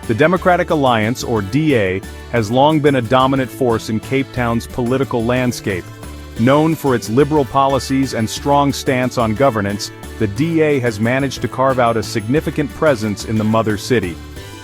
The Democratic Alliance, or DA, has long been a dominant force in Cape Town's political landscape. Known for its liberal policies and strong stance on governance, the DA has managed to carve out a significant presence in the mother city.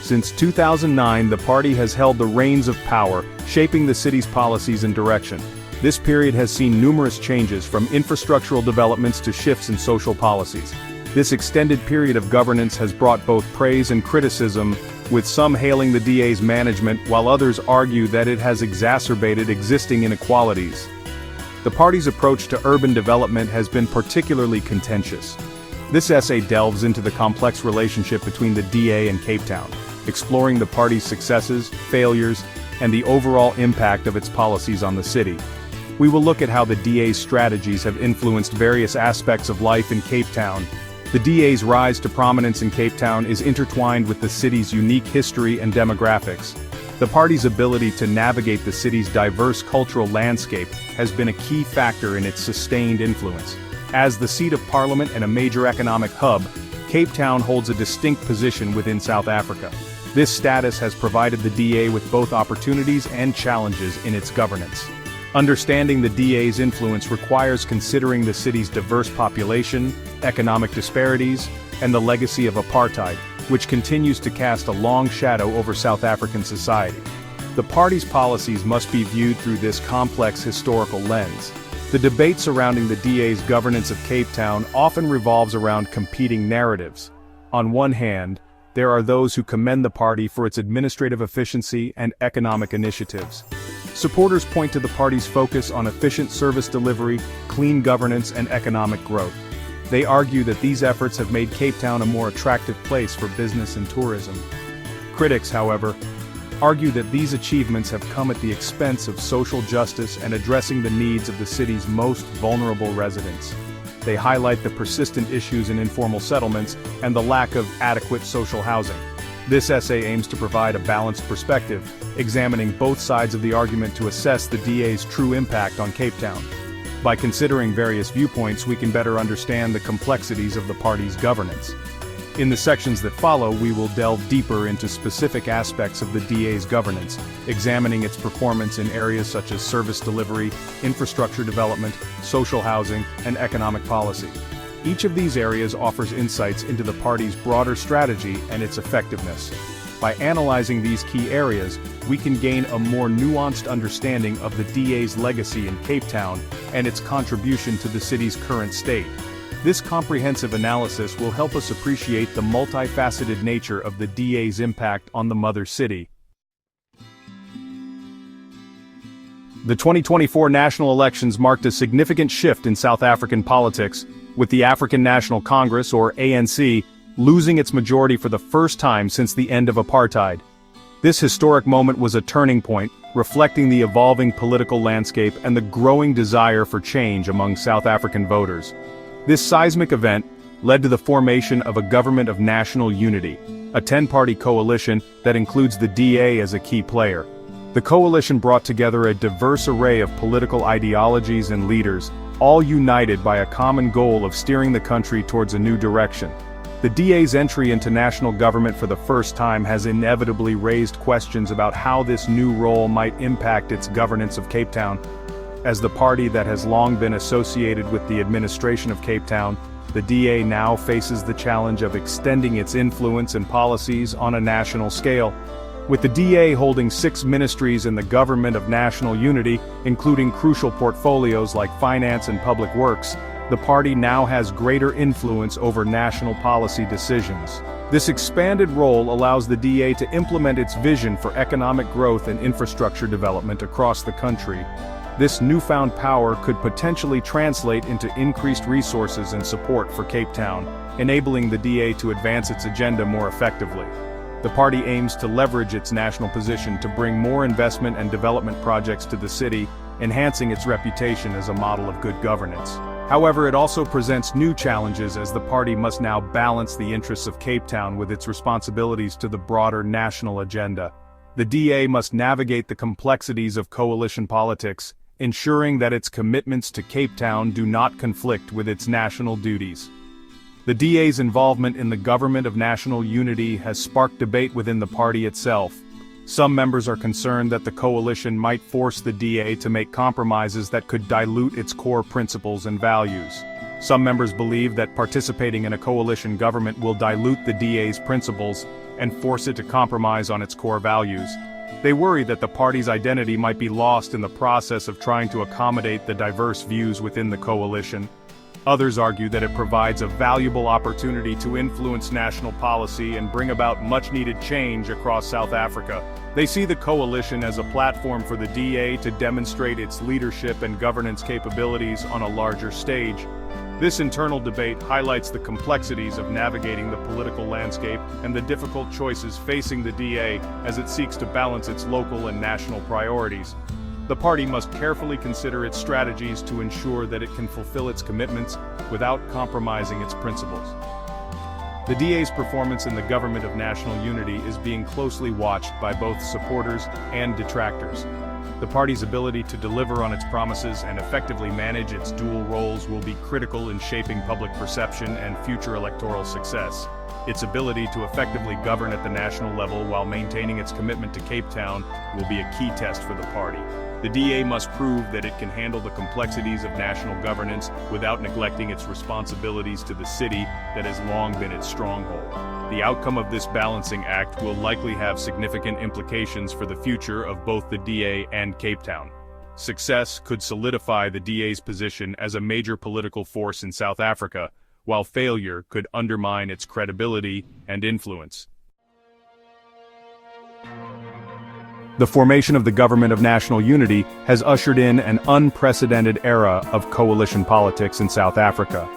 Since 2009, the party has held the reins of power, shaping the city's policies and direction. This period has seen numerous changes, from infrastructural developments to shifts in social policies. This extended period of governance has brought both praise and criticism, with some hailing the DA's management while others argue that it has exacerbated existing inequalities. The party's approach to urban development has been particularly contentious. This essay delves into the complex relationship between the DA and Cape Town, exploring the party's successes, failures, and the overall impact of its policies on the city. We will look at how the DA's strategies have influenced various aspects of life in Cape Town. The DA's rise to prominence in Cape Town is intertwined with the city's unique history and demographics. The party's ability to navigate the city's diverse cultural landscape has been a key factor in its sustained influence. As the seat of parliament and a major economic hub, Cape Town holds a distinct position within South Africa. This status has provided the DA with both opportunities and challenges in its governance. Understanding the DA's influence requires considering the city's diverse population, economic disparities, and the legacy of apartheid, which continues to cast a long shadow over South African society. The party's policies must be viewed through this complex historical lens. The debate surrounding the DA's governance of Cape Town often revolves around competing narratives. On one hand, there are those who commend the party for its administrative efficiency and economic initiatives. Supporters point to the party's focus on efficient service delivery, clean governance, and economic growth. They argue that these efforts have made Cape Town a more attractive place for business and tourism. Critics, however, argue that these achievements have come at the expense of social justice and addressing the needs of the city's most vulnerable residents. They highlight the persistent issues in informal settlements and the lack of adequate social housing. This essay aims to provide a balanced perspective, examining both sides of the argument to assess the DA's true impact on Cape Town. By considering various viewpoints, we can better understand the complexities of the party's governance. In the sections that follow, we will delve deeper into specific aspects of the DA's governance, examining its performance in areas such as service delivery, infrastructure development, social housing, and economic policy. Each of these areas offers insights into the party's broader strategy and its effectiveness. By analyzing these key areas, we can gain a more nuanced understanding of the DA's legacy in Cape Town and its contribution to the city's current state. This comprehensive analysis will help us appreciate the multifaceted nature of the DA's impact on the mother city. The 2024 national elections marked a significant shift in South African politics, with the African National Congress, or ANC, losing its majority for the first time since the end of apartheid. This historic moment was a turning point, reflecting the evolving political landscape and the growing desire for change among South African voters. This seismic event led to the formation of a government of national unity, a 10-party coalition that includes the DA as a key player. The coalition brought together a diverse array of political ideologies and leaders, all united by a common goal of steering the country towards a new direction. The DA's entry into national government for the first time has inevitably raised questions about how this new role might impact its governance of Cape Town. As the party that has long been associated with the administration of Cape Town, the DA now faces the challenge of extending its influence and policies on a national scale. With the DA holding 6 ministries in the government of national unity, including crucial portfolios like finance and public works, the party now has greater influence over national policy decisions. This expanded role allows the DA to implement its vision for economic growth and infrastructure development across the country. This newfound power could potentially translate into increased resources and support for Cape Town, enabling the DA to advance its agenda more effectively. The party aims to leverage its national position to bring more investment and development projects to the city, enhancing its reputation as a model of good governance. However, it also presents new challenges as the party must now balance the interests of Cape Town with its responsibilities to the broader national agenda. The DA must navigate the complexities of coalition politics, ensuring that its commitments to Cape Town do not conflict with its national duties. The DA's involvement in the Government of National Unity has sparked debate within the party itself. Some members are concerned that the coalition might force the DA to make compromises that could dilute its core principles and values. Some members believe that participating in a coalition government will dilute the DA's principles and force it to compromise on its core values. They worry that the party's identity might be lost in the process of trying to accommodate the diverse views within the coalition. Others argue that it provides a valuable opportunity to influence national policy and bring about much-needed change across South Africa. They see the coalition as a platform for the DA to demonstrate its leadership and governance capabilities on a larger stage. This internal debate highlights the complexities of navigating the political landscape and the difficult choices facing the DA as it seeks to balance its local and national priorities. The party must carefully consider its strategies to ensure that it can fulfill its commitments without compromising its principles. The DA's performance in the Government of National Unity is being closely watched by both supporters and detractors. The party's ability to deliver on its promises and effectively manage its dual roles will be critical in shaping public perception and future electoral success. Its ability to effectively govern at the national level while maintaining its commitment to Cape Town will be a key test for the party. The DA must prove that it can handle the complexities of national governance without neglecting its responsibilities to the city that has long been its stronghold. The outcome of this balancing act will likely have significant implications for the future of both the DA and Cape Town. Success could solidify the DA's position as a major political force in South Africa, while failure could undermine its credibility and influence. The formation of the Government of National Unity has ushered in an unprecedented era of coalition politics in South Africa.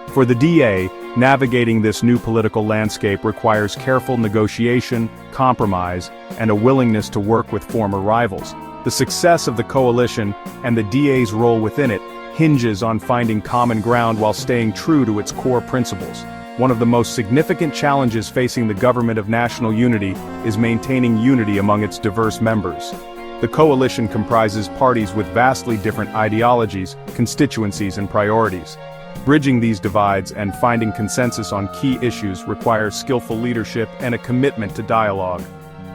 For the DA, navigating this new political landscape requires careful negotiation, compromise, and a willingness to work with former rivals. The success of the coalition and the DA's role within it hinges on finding common ground while staying true to its core principles. One of the most significant challenges facing the Government of National Unity is maintaining unity among its diverse members. The coalition comprises parties with vastly different ideologies, constituencies, and priorities. Bridging these divides and finding consensus on key issues requires skillful leadership and a commitment to dialogue.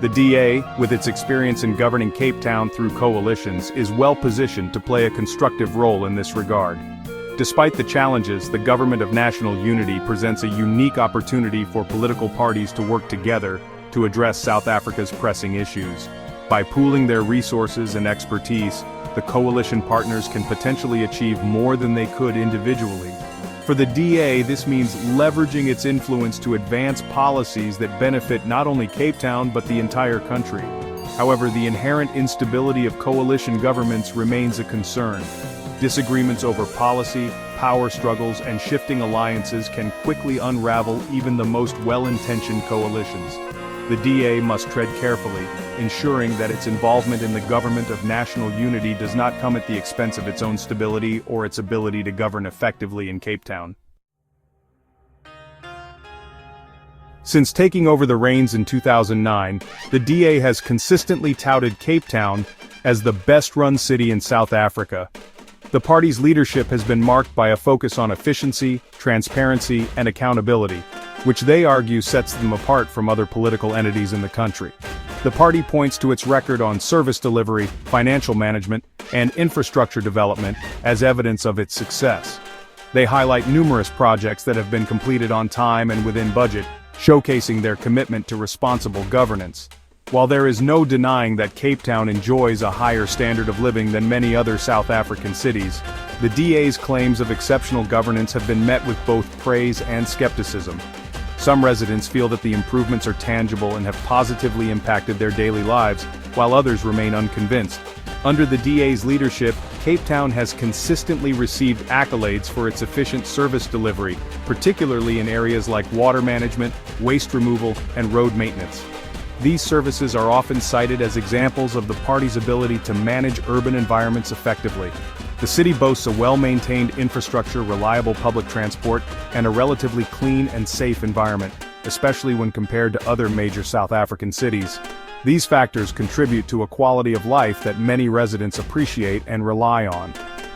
The DA, with its experience in governing Cape Town through coalitions, is well positioned to play a constructive role in this regard. Despite the challenges, the Government of National Unity presents a unique opportunity for political parties to work together to address South Africa's pressing issues. By pooling their resources and expertise, the coalition partners can potentially achieve more than they could individually. For the DA, this means leveraging its influence to advance policies that benefit not only Cape Town but the entire country. However, the inherent instability of coalition governments remains a concern. Disagreements over policy, power struggles, and shifting alliances can quickly unravel even the most well-intentioned coalitions. The DA must tread carefully, ensuring that its involvement in the Government of National Unity does not come at the expense of its own stability or its ability to govern effectively in Cape Town. Since taking over the reins in 2009, the DA has consistently touted Cape Town as the best-run city in South Africa. The party's leadership has been marked by a focus on efficiency, transparency, and accountability, which they argue sets them apart from other political entities in the country. The party points to its record on service delivery, financial management, and infrastructure development as evidence of its success. They highlight numerous projects that have been completed on time and within budget, showcasing their commitment to responsible governance. While there is no denying that Cape Town enjoys a higher standard of living than many other South African cities, the DA's claims of exceptional governance have been met with both praise and skepticism. Some residents feel that the improvements are tangible and have positively impacted their daily lives, while others remain unconvinced. Under the DA's leadership, Cape Town has consistently received accolades for its efficient service delivery, particularly in areas like water management, waste removal, and road maintenance. These services are often cited as examples of the party's ability to manage urban environments effectively. The city boasts a well-maintained infrastructure, reliable public transport, and a relatively clean and safe environment, especially when compared to other major South African cities. These factors contribute to a quality of life that many residents appreciate and rely on.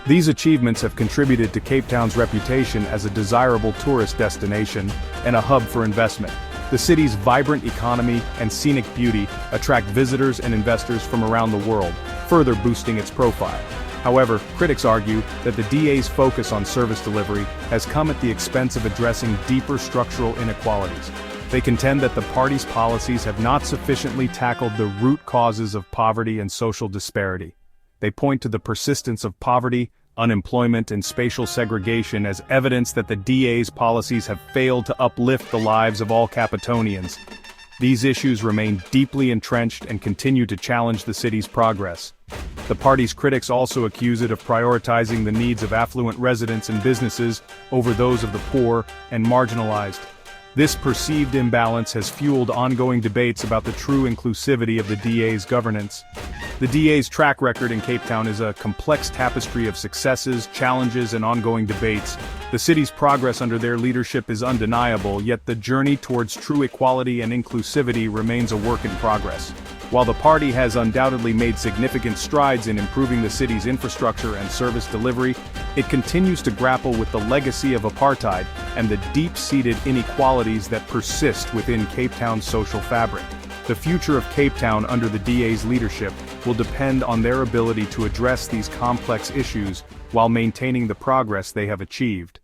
These achievements have contributed to Cape Town's reputation as a desirable tourist destination and a hub for investment. The city's vibrant economy and scenic beauty attract visitors and investors from around the world, further boosting its profile. However, critics argue that the DA's focus on service delivery has come at the expense of addressing deeper structural inequalities. They contend that the party's policies have not sufficiently tackled the root causes of poverty and social disparity. They point to the persistence of poverty, unemployment, and spatial segregation as evidence that the DA's policies have failed to uplift the lives of all Capetonians. These issues remain deeply entrenched and continue to challenge the city's progress. The party's critics also accuse it of prioritizing the needs of affluent residents and businesses over those of the poor and marginalized. This perceived imbalance has fueled ongoing debates about the true inclusivity of the DA's governance. The DA's track record in Cape Town is a complex tapestry of successes, challenges, and ongoing debates. The city's progress under their leadership is undeniable, yet the journey towards true equality and inclusivity remains a work in progress. While the party has undoubtedly made significant strides in improving the city's infrastructure and service delivery, it continues to grapple with the legacy of apartheid and the deep-seated inequalities that persist within Cape Town's social fabric. The future of Cape Town under the DA's leadership will depend on their ability to address these complex issues while maintaining the progress they have achieved.